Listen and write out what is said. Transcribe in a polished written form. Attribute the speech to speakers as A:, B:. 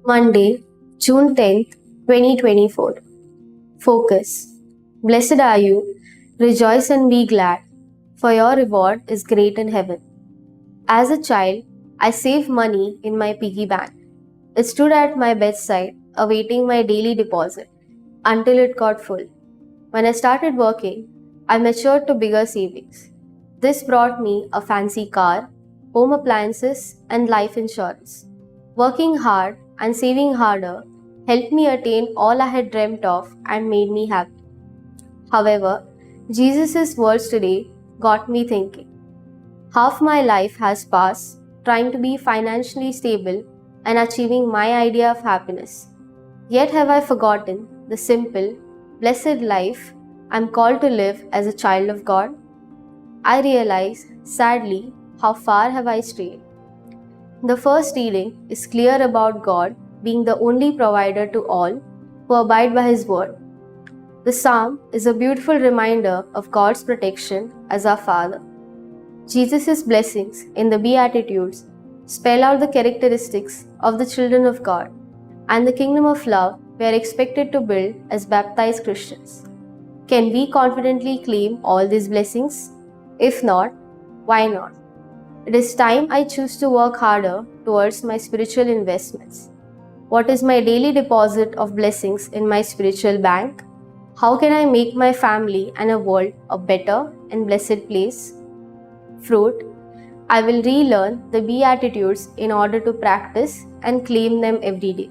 A: Monday, June 10th, 2024. Focus. Blessed are you, rejoice and be glad, for your reward is great in heaven. As a child, I saved money in my piggy bank. It stood at my bedside, awaiting my daily deposit, until it got full. When I started working, I matured to bigger savings. This brought me a fancy car, home appliances, and life insurance. Working hard and saving harder helped me attain all I had dreamt of and made me happy. However, Jesus' words today got me thinking. Half my life has passed trying to be financially stable and achieving my idea of happiness. Yet have I forgotten the simple, blessed life I'm called to live as a child of God? I realize, sadly, how far have I strayed. The first reading is clear about God being the only provider to all who abide by His word. The psalm is a beautiful reminder of God's protection as our Father. Jesus' blessings in the Beatitudes spell out the characteristics of the children of God and the kingdom of love we are expected to build as baptized Christians. Can we confidently claim all these blessings? If not, why not? It is time I choose to work harder towards my spiritual investments. What is my daily deposit of blessings in my spiritual bank? How can I make my family and a world a better and blessed place? Fruit. I will relearn the Beatitudes in order to practice and claim them every day.